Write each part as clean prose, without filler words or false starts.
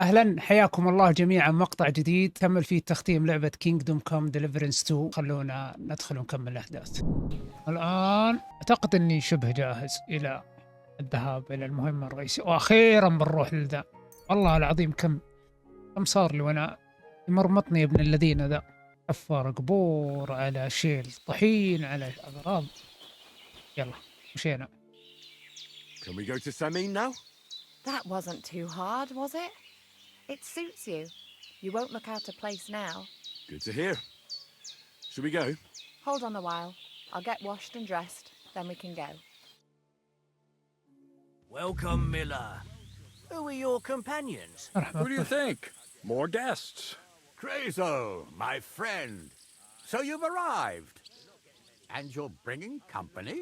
أهلا، حياكم الله جميعا. مقطع جديد كمل فيه تختيم لعبة Come Deliverance II. خلونا ندخل ونكمل الأحداث. الآن أعتقد أني شبه جاهز إلى الذهاب إلى المهمة الرئيسية، وأخيرا بنروح للذا. والله العظيم كم صار لي وأنا يمرمطني يا ابن الذين ذا. حفر قبور على شيل طحين على أغراض. يلا مشينا. Can we go to Samin now? That wasn't too hard, was it? It suits you. You won't look out of place now. Good to hear. Should we go? Hold on a while. I'll get washed and dressed, then we can go. Welcome, Miller. Who are your companions? Who do you think? More guests. Crazo, my friend. So you've arrived. And you're bringing company?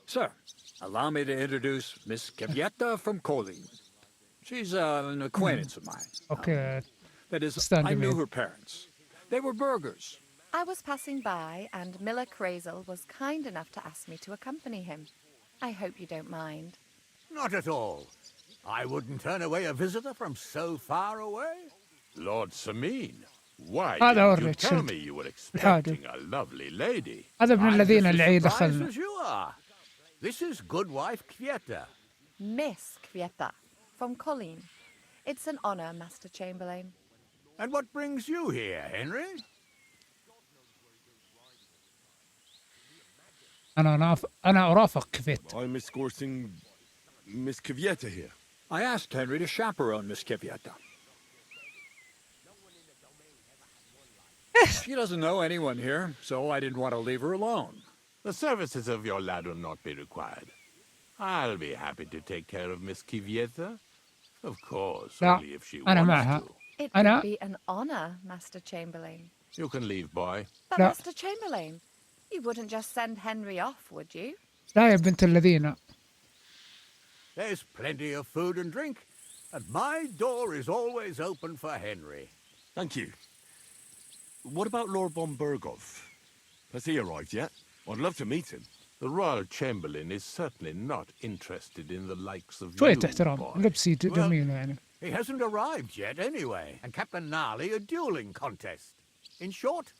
Sir, allow me to introduce Miss Kavieta from Colleen. She's an acquaintance of mine. Okay. That is, Stand I to knew me. her parents. They were burgers. I was passing by and Miller Crazel was kind enough to ask me to accompany him. I hope you don't mind. Not at all. I wouldn't turn away a visitor from so far away. Lord Samin, why هذا didn't you أوريك tell شلت me you were الحاجة. expecting a lovely lady? هذا من I'm الذين just اللي as عيد surprised دخلنا. as you are. This is good wife Kvieta. Miss Kvieta from Colleen. It's an honor, Master Chamberlain. And what brings you here, Henry? أنا أرافق كفيت. I'm escorting Miss Kavieta here. I asked Henry to chaperone Miss Kavieta. She doesn't know anyone here, so I didn't want to leave her alone. The services of your lad will not be required. I'll be happy to take care of Miss Kavieta. Of course, لا، only if she أنا wants معها. to. It أنا- would be an honor, Master Chamberlain. You can leave, boy. But لا. Master Chamberlain, you wouldn't just send Henry off, would you? لا يا بنت الذين. There's plenty of food and drink, and my door is always open for Henry. Thank you. What about Lord von Bergov? Has he arrived yet? I'd love to meet him. The Royal Chamberlain is certainly not interested in the likes of شوية you, احترام، boy. لبسي جميل يعني. He hasn't arrived yet anyway, and Captain Gnarly a dueling contest. In short,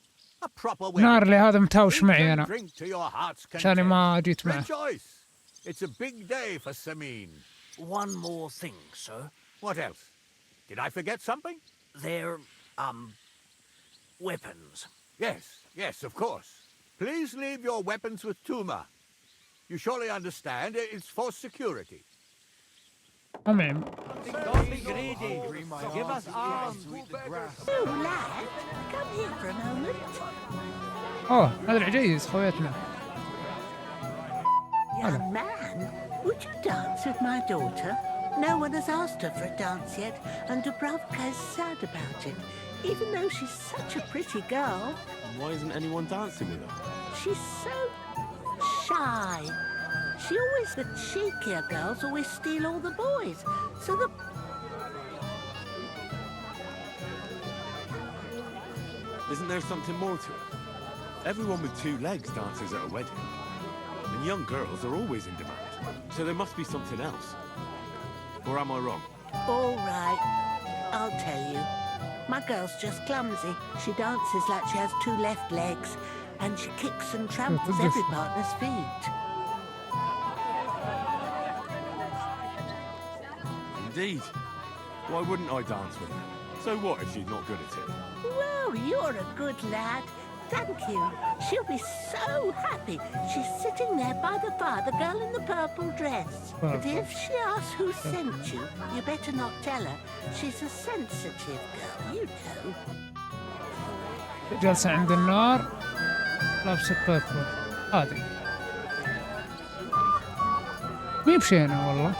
a proper wedding. نار لي هذا متهاوش Eat معي and أنا drink to your heart's عشان content. ما جيت معه. Rejoice! It's a big day for Samin. One more thing, sir. What else? Did I forget something? They're, weapons. Yes, of course. Please leave your weapons with Tuma. You surely understand it's for security. أمعم. Don't be greedy. Give us arms. Oh, lad, come here for a moment. أوه هذا العجيز خويتنا. Young man, would you dance with my daughter? No one has asked her for a dance yet, and Dubrovka is sad about it, even though she's such a pretty girl. Why isn't anyone dancing with her? She's so shy. The cheekier girls always steal all the boys, so the... Isn't there something more to it? Everyone with two legs dances at a wedding. And young girls are always in demand. So there must be something else. Or am I wrong? All right, I'll tell you. My girl's just clumsy. She dances like she has two left legs, and she kicks and tramples every partner's feet. Indeed. Why wouldn't I dance with her? So what if she's not good at it? Well, you're a good lad. Thank you. She'll be so happy. She's sitting there by the fire, the girl in the purple dress. But if she asks who sent you, you better not tell her. She's a sensitive girl, you know. جالسة عند النار لابسة بيربل. هذه مين بشينا والله.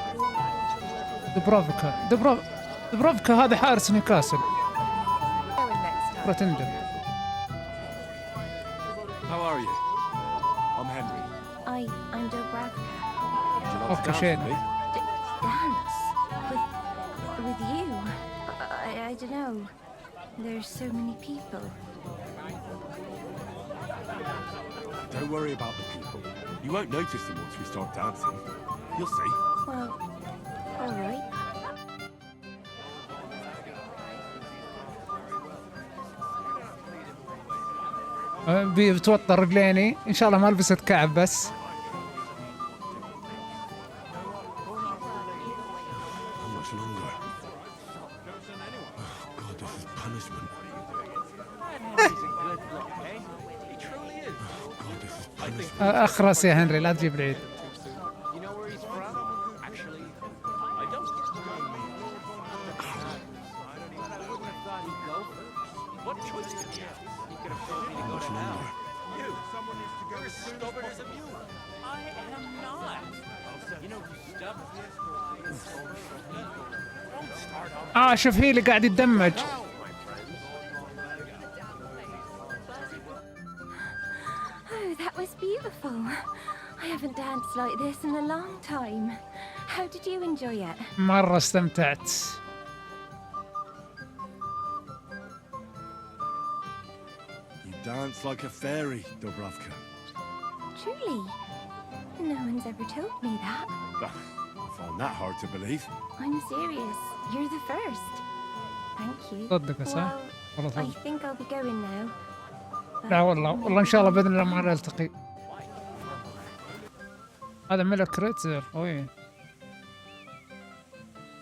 دبروفكا هذا حارس نيوكاسل. Going next time. برتندر. How are you? I'm Henry. I'm Dobravka. Would you like Okay, to dance Shane. with me? Dance with you? I don't know. There's so many people. Don't worry about the people. You won't notice them once we start dancing. You'll see. Well, all right. بتوتر رجليني، ان شاء الله ما لبست كعب بس. How much longer? Oh, God, this is punishment. Oh, God, this is punishment. اخرس يا هنري، لا تجيب العيد. You know where he's from? Actually, I don't. What choice did he have? He could have told me to go to hell. You, someone needs to go. You're as stubborn as a mule. I am not. You know who's stubborn? Don't start on شوف هي اللي قاعد يتدمج. Oh, that was beautiful. I haven't danced like this in a long time. How did you enjoy it? مرة استمتعت. You dance like a fairy, Dubravka. Truly? No one's ever told me that. I find that hard to believe. I'm serious. You're the first. Thank you. صدق صح؟ Well, والله I صدق. think I'll be going now. لا والله ان شاء الله باذن الله ما نلتقي. هذا ملك ريتزر. وين؟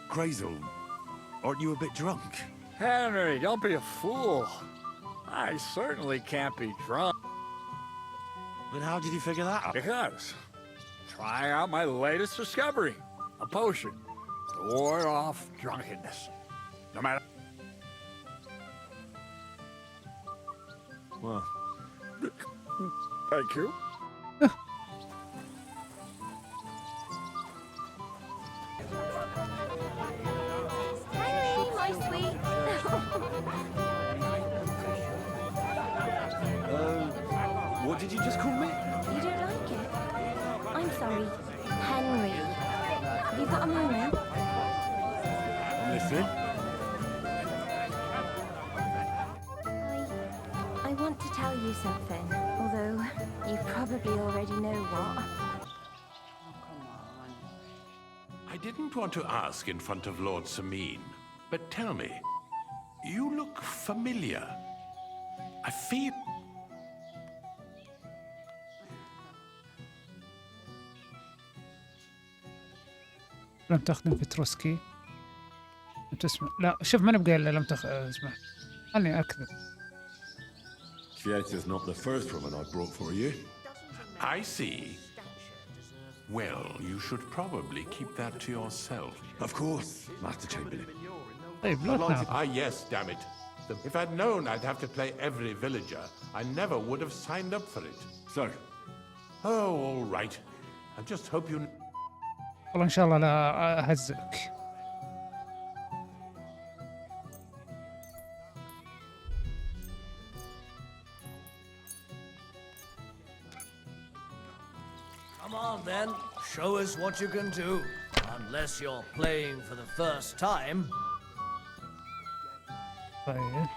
Crazel, aren't you a bit drunk? Henry, don't be a fool. I certainly can't be drunk. Then how did you figure that out? Because try out my latest discovery, a potion to ward off drunkenness. No matter. Well, Thank you. Henry, my sweet. what did you just call me? You don't like it? I'm sorry. Henry. Have you got a moment? I'm listening. I want to tell you something, although you probably already know what. I didn't want to ask in front of Lord Samin, but tell me, you look familiar. I feel... لم تخدم في تروسكي. لم تسمع. لا شوف ما نبقى الا لم اسمع. خلني اكذب. Fieta's not the first woman I brought for you. I see. Well, you should probably keep that to yourself. Of course, Master Chamberlain. طيب لا تناظر. Ah, yes, damn it. If I'd known I'd have to play every villager, I never would have signed up for it. So, Oh, all right. I just hope you... والله ان شاء الله لا اهزك. Come on then, show us what you can do. Unless you're playing for the first time. طيب.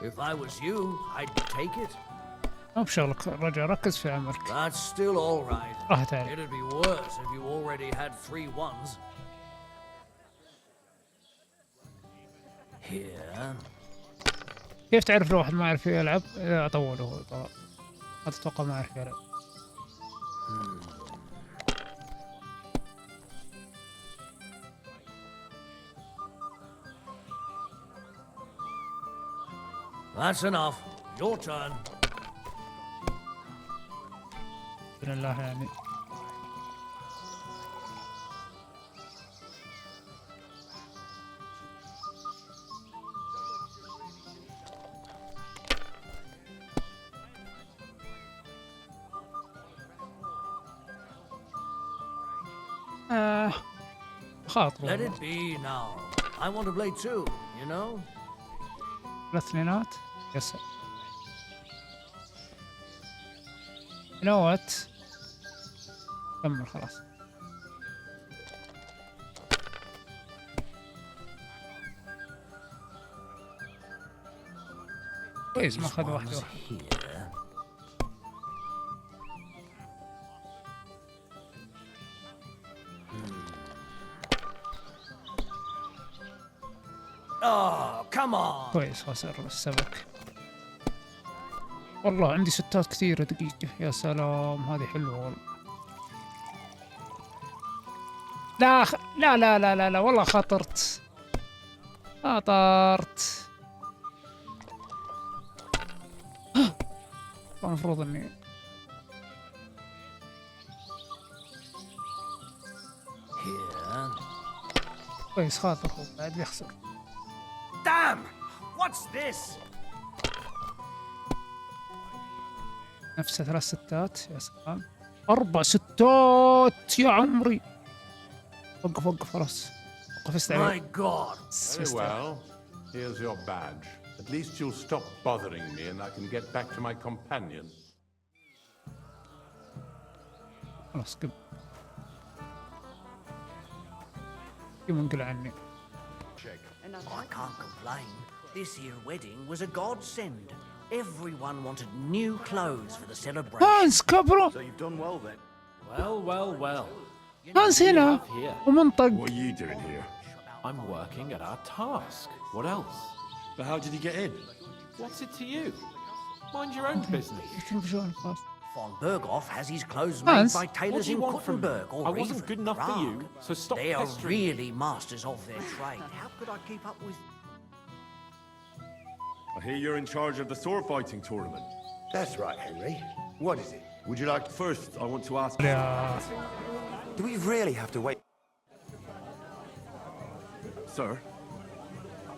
If I was you, I'd take it. مو بشغلك رجع، ركز في عمرك. That's still all right. راحت عليك. It'd be worse if you already had 3 ones. Here. كيف تعرف لو واحد ما يعرف يلعب؟ إذا أطوله طبعا. أتوقع ما يعرف يلعب. That's enough. Your turn. بسم الله يعني. خاطر. Let it be now. I want to play too, you know? الاثنينات يس. You know what؟ كمل خلاص. كويس ما أخذ These واحدة. ones here. Oh, come on. كويس خسر السمك. والله عندي ستات كثيرة دقيقة. يا سلام هذه حلوة والله. لا لا لا لا لا والله خاطرت. المفروض اني Here. كويس خاطر هو بعد بيخسر. Damn! What's this? نفسه 3 ستات. يا سلام 4 ستات يا عمري. وقف خلاص. وقفت My عليه. God. Very well. Here's your badge. At least you'll stop bothering me and I can get back to my companion. خلاص قبل. يوم انقلع عني. I can't complain. This here wedding was a godsend. Everyone wanted new clothes for the celebration. هانس كبره. You've done well then. Well. هانس هنا ومنطق. What are you doing here? I'm working at our task. What else? But how did he get in? What's it to you? Mind your own business. Von Berghoff has his clothes Hans, made by What tailors do you in want from me? Kuttenberg or I wasn't even good enough for you, Prague. so stop They are pestering me. really masters of their trade. How could I keep up with... I hear you're in charge of the sword fighting tournament. That's right, Henry. What is it? Would you like to... First, I want to ask. يا Do we really have to wait? Sir,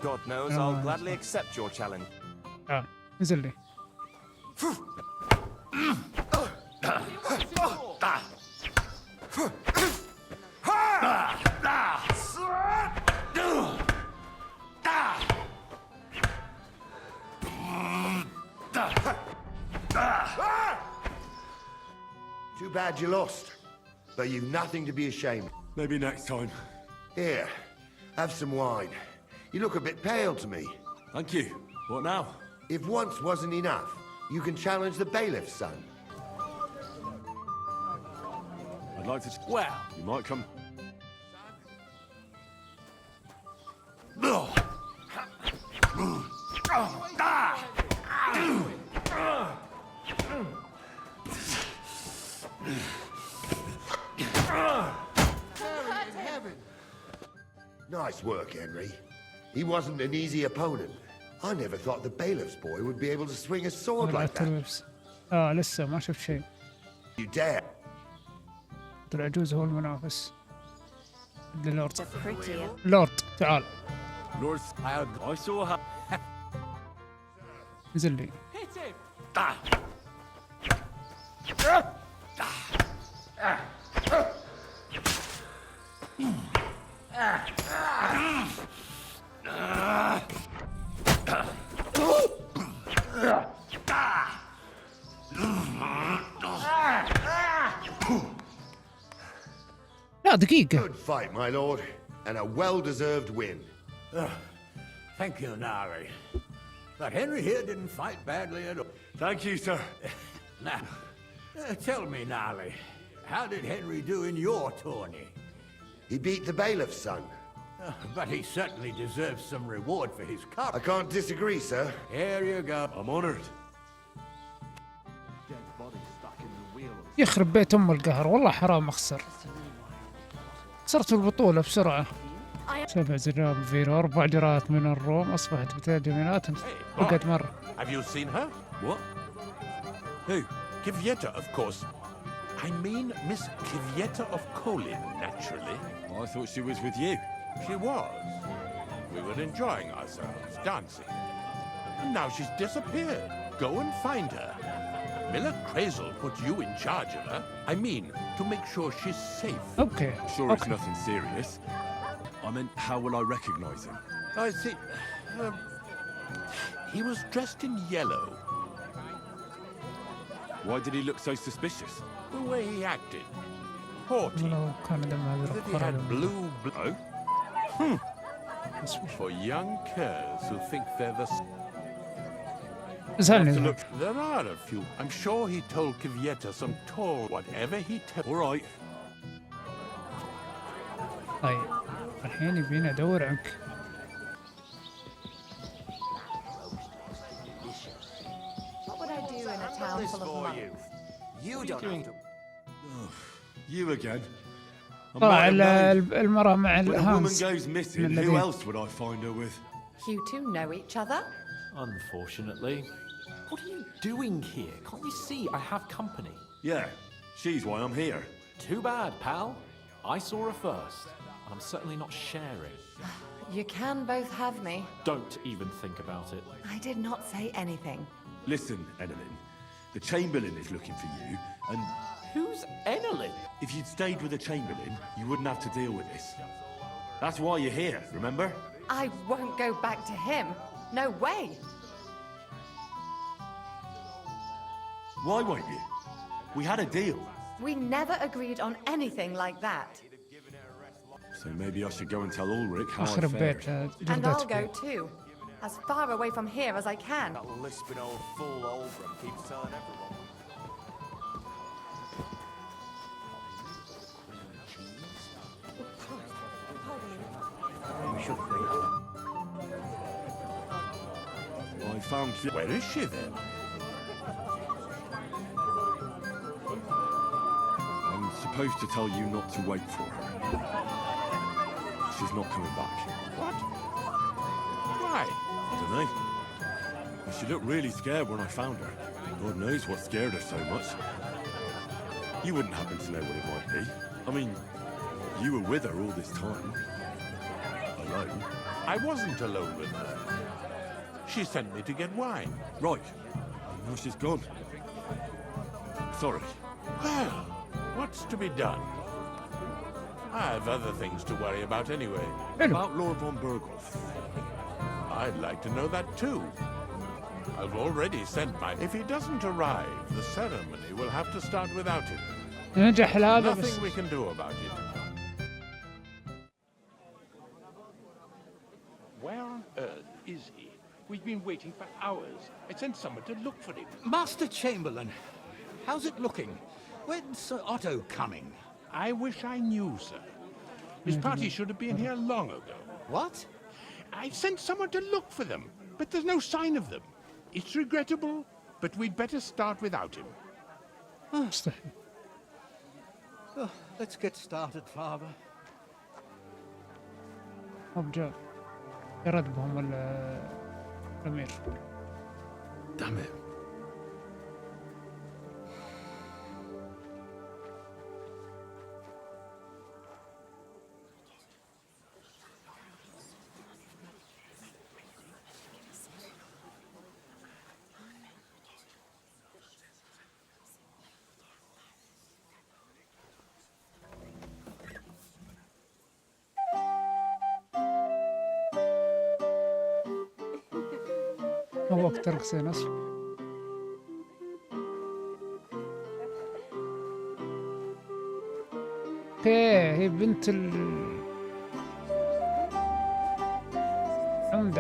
God knows, I'll gladly accept your challenge. نزل لي. Too bad you lost. But you've nothing to be ashamed. maybe next time. Here, have some wine. You look a bit pale to me. Thank you. What now? If once wasn't enough, you can challenge the bailiff's son. I'd like to. Well, You might come. Nice work, Henry. He wasn't an easy opponent. I never thought the bailiff's boy would be able to swing a sword like that. لسه ما شفت شيء. You dare. العجوز هو المنافس. لورد. Prettier. لورد تعال Lord, I saw how. نزل لي. لا دقيقة. Good fight, my lord, and a well-deserved win. Thank you, Nari. But Henry here didn't fight badly at all. Thank you, sir. Now, tell me, Nari, how did Henry do in your tourney? He beat the bailiff's son. But he certainly deserves some reward for his cup. I can't disagree, sir. Here you go. I'm honored. يخرب بيت ام القهر والله حرام اخسر. خسرت البطولة بسرعة. 7 زراب فيرو 4 جرات من الروم اصبحت بترجمات وقد مرة. Have you seen her? What? Who? Kivieta, of course. I mean Miss Kivieta of Kolin, naturally. Oh, I thought she was with you. She was. We were enjoying ourselves, dancing. And now she's disappeared. Go and find her. Miller Crazel put you in charge of her. I mean, to make sure she's safe. اوكي. Sure, it's nothing serious. I meant, how will I recognize him? I see. He was dressed in yellow. Why did he look so suspicious? The way he acted. Haughty. والله كان دم As if he had هذا blue blood. For young curs who think they're the... اسألني. There are a few. I'm sure he told Kivieta some tall whatever he told. All right. طيب الحين يبينا ادور عنك. What would I do in a town full of monks? You don't have to. You again. I طلع might have known. المرأة مع When a woman الهانس. goes missing, who else would I find her with? You two know each other? Unfortunately. What are you doing here? Can't you see I have company? Yeah, she's why I'm here. Too bad, pal. I saw her first, and I'm certainly not sharing. You can both have me. Don't even think about it. I did not say anything. Listen, Enelin, the Chamberlain is looking for you, and Who's Enelin? if you'd stayed with the Chamberlain, you wouldn't have to deal with this. That's why you're here, remember? I won't go back to him. No way. Why won't you? We had a deal. We never agreed on anything like that. So maybe I should go and tell Ulrich how I أخرب fared. بيت And I'll جلدتك. go too. As far away from here as I can. That lisping old fool Oldham keeps telling everyone. I found... Where is she then? I'm supposed to tell you not to wait for her. She's not coming back. What? Why? I don't know. She looked really scared when I found her. God knows what scared her so much. You wouldn't happen to know what it might be. I mean, you were with her all this time. Alone. I wasn't alone with her. She sent me to get wine. Right. Now she's gone. Sorry. Well, what's to be done? I have other things to worry about anyway. About Lord von Berghoff. I'd like to know that too. I've already sent my... If he doesn't arrive, the ceremony will have to start without him. ننجح هذا بس. Nothing we can do about it. Where on earth is he? We've been waiting for hours. I sent someone to look for him. Master Chamberlain, how's it looking? When's Sir Otto coming? I wish I knew, sir. His party should have been here long ago. What? I've sent someone to look for them, but there's no sign of them. It's regrettable, but we'd better start without him. مستحيل. Oh, let's get started, Father. رجال يرد بهم الأمير. Damn it. مو وقت ترقصين أصلا. هي بنت العمدة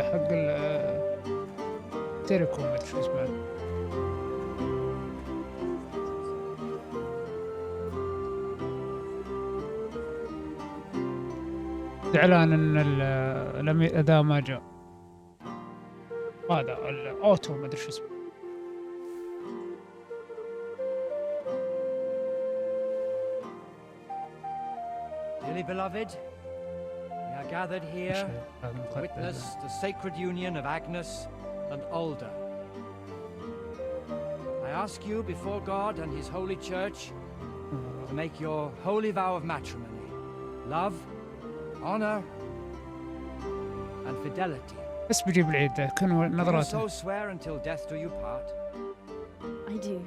حق تيركو ما أدري شو اسمه. زعلان إن الأداء ما جاء. هذا الأوتو ما أدري شو اسمه. Dearly beloved, we are gathered here to witness the sacred union of Agnes and Alda. I ask you before God and His holy church to make your holy vow of matrimony, love, honor, and fidelity. بس بجيب العيد ده كن Do you نظراته. so swear until death do you part? I do.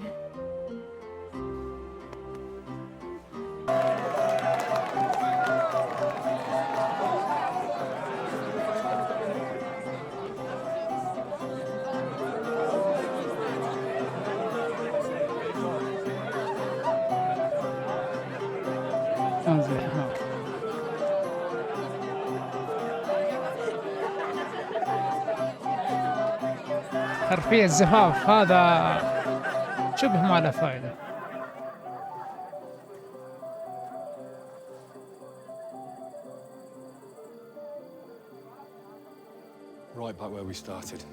انزل يا حمار. حرفيا الزفاف هذا شبه ما له فائدة. Right back where we started.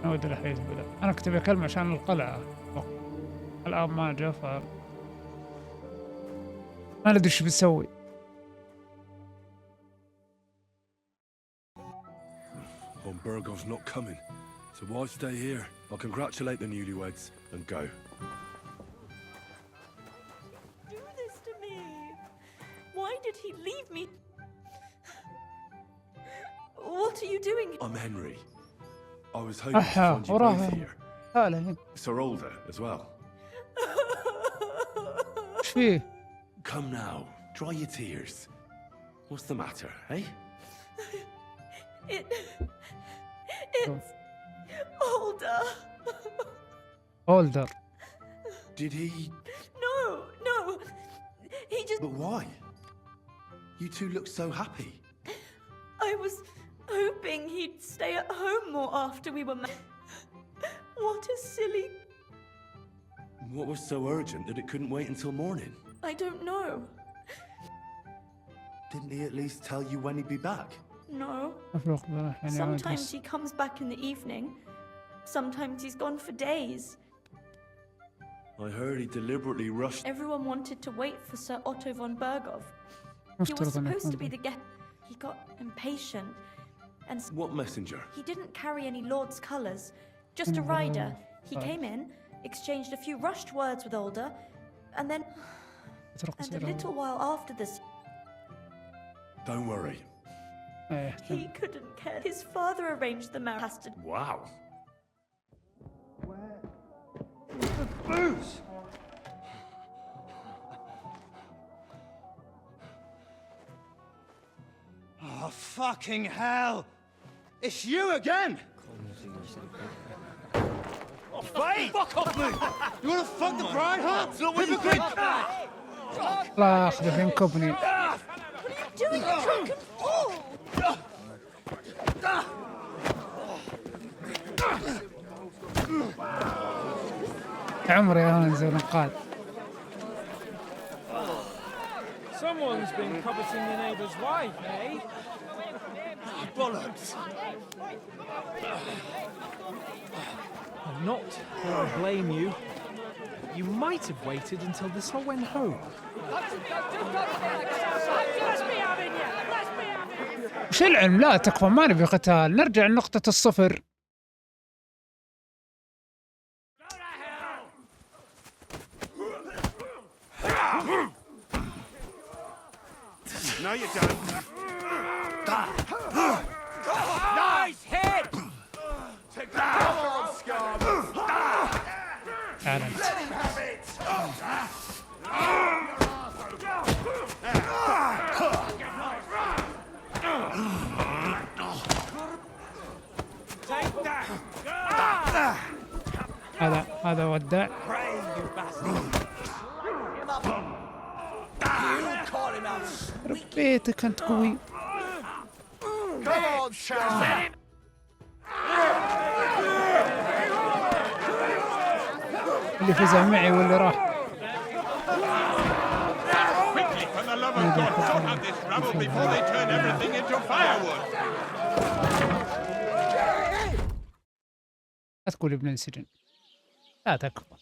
نعود إلى حيث بدأ. أنا كنت بكلم عشان القلعة الآن ما جاء ما ندري إيش بنسوي. Bergov's not coming, so why stay here? I'll congratulate the newlyweds and go. Do this to me. Why did he leave me? What are you doing? I'm Henry. I was hoping to find you both here. So older as well. إيش فيه؟ Come now, dry your tears. What's the matter, eh? It's older. Older. Did he? No. He just. But why? You two look so happy. I was hoping he'd stay at home more after we were married. What a silly. What was so urgent that it couldn't wait until morning? I don't know. Didn't he at least tell you when he'd be back? No. Sometimes he comes back in the evening. Sometimes he's gone for days. I heard he deliberately rushed. Everyone wanted to wait for Sir Otto von Bergov. He was supposed to be the guest. He got impatient and... What messenger? He didn't carry any Lord's colours, just a rider. He came in, exchanged a few rushed words with Older, and then... And a little while after this... Don't worry. He couldn't care. His father arranged the marriage. Wow. Where is the booze? Oh, fucking hell! It's you again! Oh, Faye! Fuck off me! You wanna fuck the bride, huh? It's not what you think! لا أخذ ينكبني. What are you doing, you drunken fool? عمري أنا زي نقاد. Someone's been coveting your neighbour's wife, eh? Bollocks! I'm not going to blame you. You might have waited until this all went home. وش العلم؟ لا تكفى، ما نبي قتال، نرجع لنقطة الصفر. Now you're done. Nice hit! Take the collar on Scum. Let him have it. Take that! هذا ودع. ربيتك أنت قوي. اللي فزع معي واللي راح. Quickly, for the love of God, sort out this rubble before they turn everything into firewood. لا تقول ابن السجن. لا تكفى.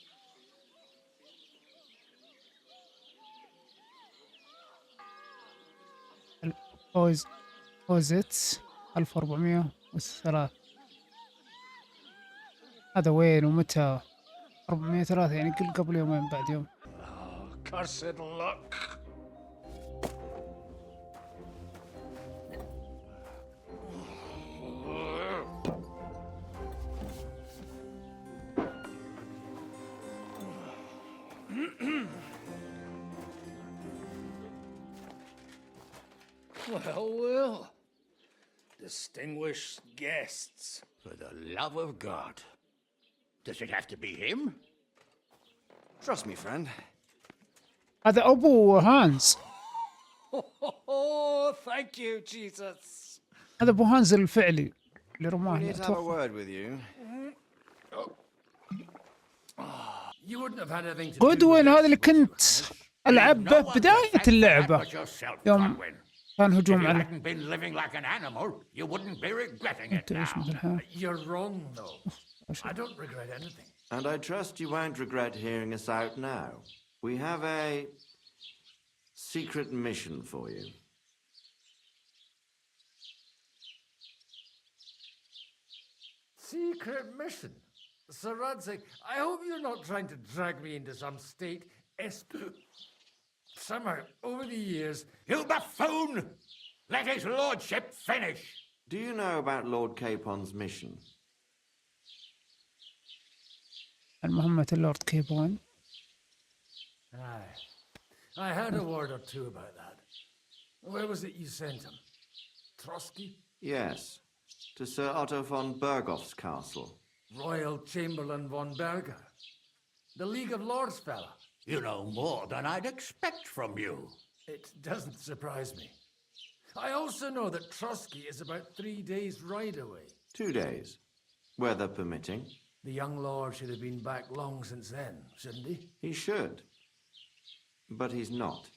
الأوزيتس 1403. هذا وين ومتى؟ 403 يعني كل قبل يومين بعد يوم. Cursed luck. Well. Distinguished guests. For the love of God. Does it have to be him? Trust me, friend. هذا أبو هانز. Oh, thank you, Jesus. هذا ابو هانزل الفعلي اللي We رماني need to have a اتوقع. word with you. You wouldn't have had anything to do جودوين with هذا this, اللي would you, كنت Spanish? العبه بداية اللعبة يوم كان هجوم على hadn't been living like an animal, you wouldn't be regretting it انت ايش now. مثلها؟ You're wrong, though. I don't regret anything. And I trust you won't regret hearing us out now. We have a secret mission for you. Secret mission? Sir Radzig, I hope you're not trying to drag me into some state somehow, over the years... You buffoon! Let his lordship finish! Do you know about Lord Capon's mission? المهمة اللورد كيبون. Aye. I heard a word or two about that. Where was it you sent him? Trotsky? Yes, to Sir Otto von Bergoff's castle. Royal Chamberlain von Berger? The League of Lords fella? You know more than I'd expect from you. It doesn't surprise me. I also know that Trotsky is about 3 days' ride away. 2 days, weather permitting. The young lord should have been back long since then, shouldn't he? He should, but he's not.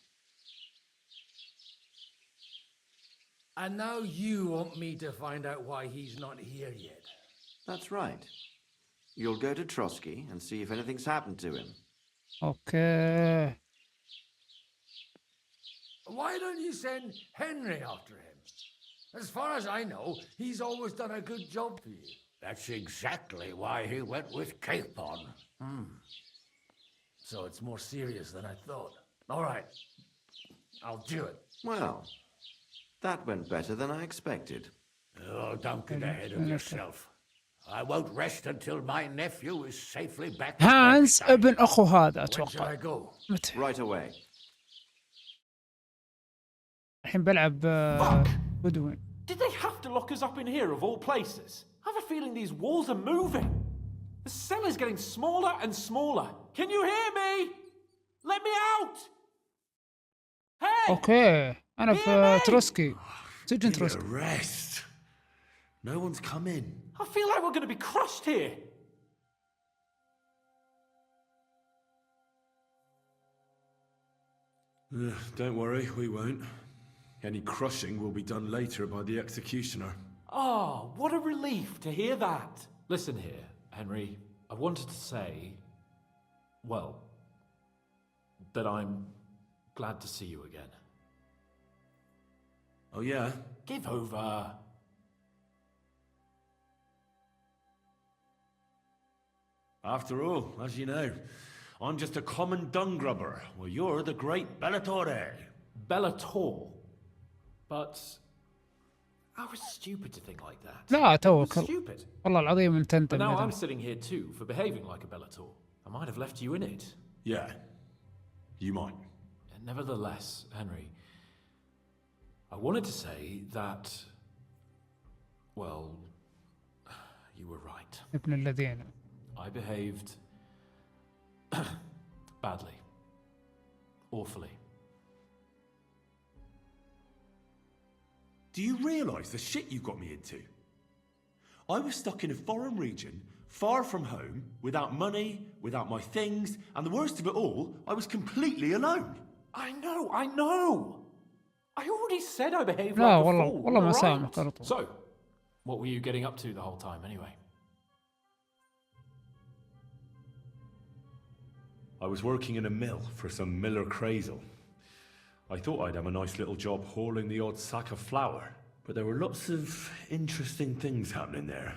And now you want me to find out why he's not here yet. That's right. You'll go to Trotsky and see if anything's happened to him. اوكي. Why don't you send Henry after him? As far as I know, he's always done a good job for you. That's exactly why he went with Capon. So it's more serious than I thought. All right, I'll do it. Well, that went better than I expected. Oh, don't get ahead of yourself. I won't rest until my nephew is safely back. هانز ابن اخو هذا When shall اتوقع. I go? متى؟ Right away. الحين بلعب جودوين. Did they have to lock us up in here of all places? I have a feeling these walls are moving. The cell is getting smaller and smaller. Can you hear me? Let me out! Hey! اوكي انا في تروسكي. سجن تروسكي. Rest. No one's come in. I feel like we're going to be crushed here. Don't worry, we won't. Any crushing will be done later by the executioner. Oh, what a relief to hear that. Listen here, Henry. I wanted to say, well, that I'm glad to see you again. Oh, yeah? Give over. After all, as you know, I'm just a common dung grubber, while you're the great Bellatore. Bellator. But I was stupid to think like that. لا I was توكل. stupid. والله العظيم انت But now ندم. I'm sitting here too for behaving like a Bellator. I might have left you in it. Yeah, you might. And nevertheless, Henry, I wanted to say that, well, you were right. ابن الذين. I behaved badly. Awfully. Do you realise the shit you got me into? I was stuck in a foreign region, far from home, without money, without my things, and the worst of it all, I was completely alone. I know! I already said I behaved لا like a والله fool. والله ما right? سامح غلط. So, what were you getting up to the whole time anyway? I was working in a mill for some Miller Crazel. I thought I'd have a nice little job hauling the odd sack of flour, but there were lots of interesting things happening there.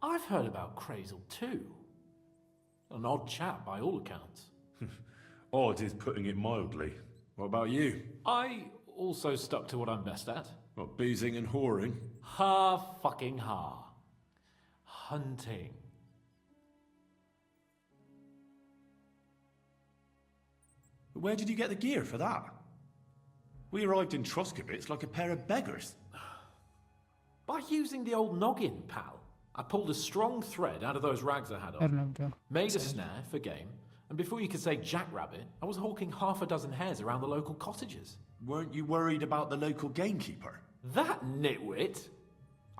I've heard about Crazel too. An odd chap by all accounts. Odd is putting it mildly. What about you? I also stuck to what I'm best at. What, boozing and whoring? Fucking hunting. Where did you get the gear for that? We arrived in Troskowitz like a pair of beggars. By using the old noggin, pal. I pulled a strong thread out of those rags I had on, made a snare for game, and before you could say jackrabbit, I was hawking half a dozen hares around the local cottages. Weren't you worried about the local gamekeeper? That nitwit?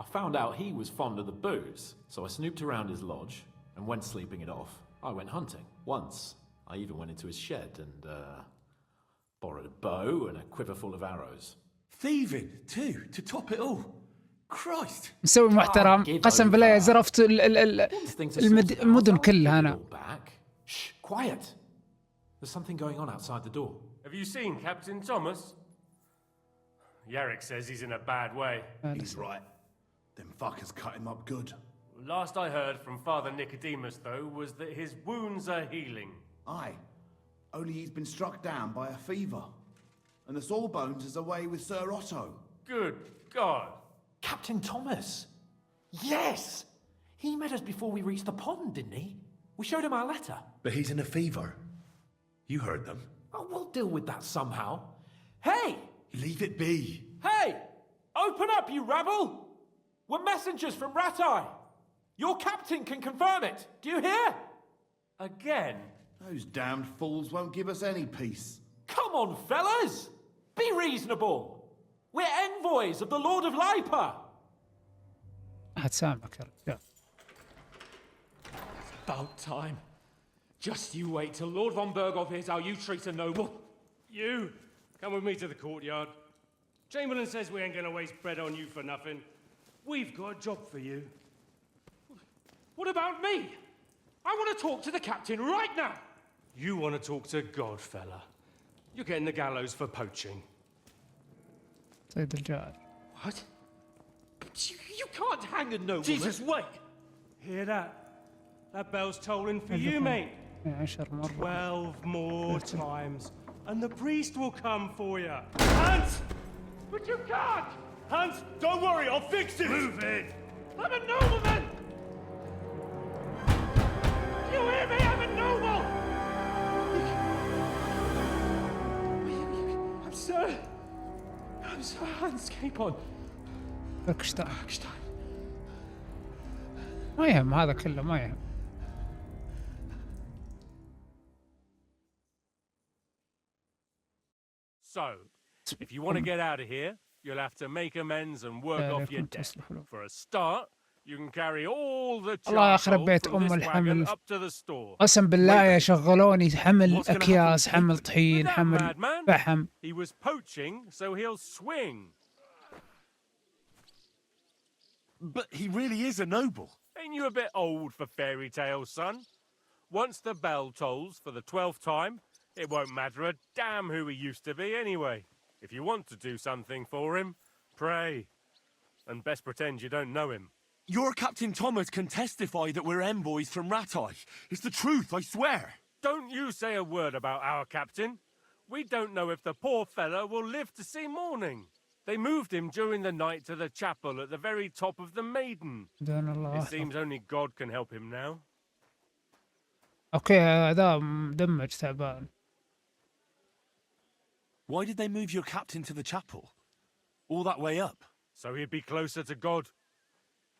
I found out he was fond of the booze, so I snooped around his lodge, and when sleeping it off, I went hunting. Once, I even went into his shed and, borrowed a bow and a quiver full of arrows. Thieving, too, to top it all. Christ! مسوي محترم. قسم بالله زرفت المدن كلها أنا. Shh, quiet. There's something going on outside the door. Have you seen Captain Thomas? Yarrick says he's in a bad way. He's right. Them fuckers cut him up good. Last I heard from Father Nicodemus, though, was that his wounds are healing. Aye. Only he's been struck down by a fever. And the sawbones is away with Sir Otto. Good God. Captain Thomas! Yes! He met us before we reached the pond, didn't he? We showed him our letter. But he's in a fever. You heard them. Oh, we'll deal with that somehow. Hey! Leave it be. Hey! Open up, you rabble! We're messengers from Ratai. Your captain can confirm it. Do you hear? Again? Those damned fools won't give us any peace. Come on, fellas! Be reasonable. We're envoys of the Lord of Lipa. هتسامحك يا رجال. About time. Just you wait till Lord von Berghoff hears how you treat a noble. You, come with me to the courtyard. Chamberlain says we ain't gonna waste bread on you for nothing. We've got a job for you. What about me? I want to talk to the captain right now. You want to talk to God, fella. You're getting the gallows for poaching. سيد الجار. What? But you can't hang a nobleman. Jesus, wait! Hear that? That bell's tolling for you, mate. 12 more times, and the priest will come for you. Hans! But you can't! Hans, don't worry, I'll fix it! Move it! I'm a nobleman! Do you hear me? I'm a noble! I'm sorry. Hans, keep on. ما يهم هذا كله ما يهم. So, if you want to get out of here, you'll have to make amends and work off your debt. For a start, you can carry all the الله يخرب بيت charcoal from this الحمل. wagon up to the store. قسم بالله يا شغلوني حمل أكياس حمل طحين حمل فحم. He was poaching, so he'll swing. But he really is a noble. Ain't you a bit old for fairy tales, son? Once the bell tolls for the 12th time, it won't matter a damn who he used to be anyway. If you want to do something for him, pray. And best pretend you don't know him. Your Captain Thomas can testify that we're envoys from Ratai. It's the truth, I swear. Don't you say a word about our captain. We don't know if the poor fella will live to see morning. They moved him during the night to the chapel at the very top of the Maiden. It seems only God can help him now. أوكي هذا مدمج تعبان. Why did they move your captain to the chapel? All that way up? So he'd be closer to God.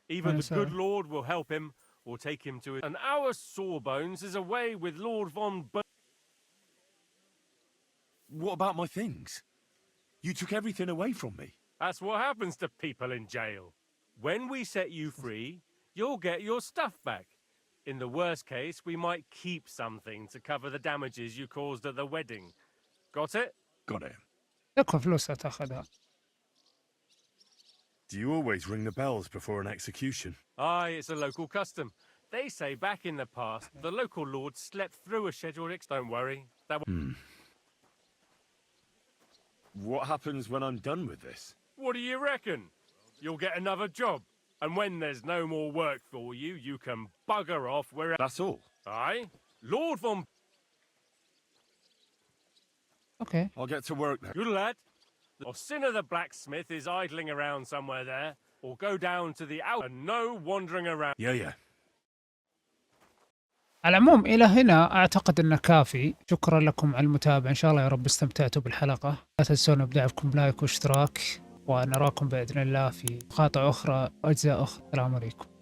Either the good Lord will help him, or take him to it. And our sawbones is away with Lord von What about my things? You took everything away from me. That's what happens to people in jail. When we set you free, you'll get your stuff back. In the worst case, we might keep something to cover the damages you caused at the wedding. Got it? Got it. يكفي فلوسها تاخذها. Do you always ring the bells before an execution? Aye, it's a local custom. They say back in the past, the local lord slept through a scheduled Don't worry. What happens when I'm done with this? What do you reckon? You'll get another job. And when there's no more work for you, you can bugger off wherever. That's all? Aye. Lord von... Okay. I'll get to work then. Good lad. Or Sinner the blacksmith is idling around somewhere there, or go down to the out and no wandering around. Yeah. على العموم إلى هنا أعتقد أنه كافي. شكرا لكم على المتابعة. إن شاء الله يا رب استمتعتوا بالحلقة. لا تنسون بدعمكم بلايك واشتراك، ونراكم بإذن الله في مقاطع أخرى وأجزاء أخرى. السلام عليكم.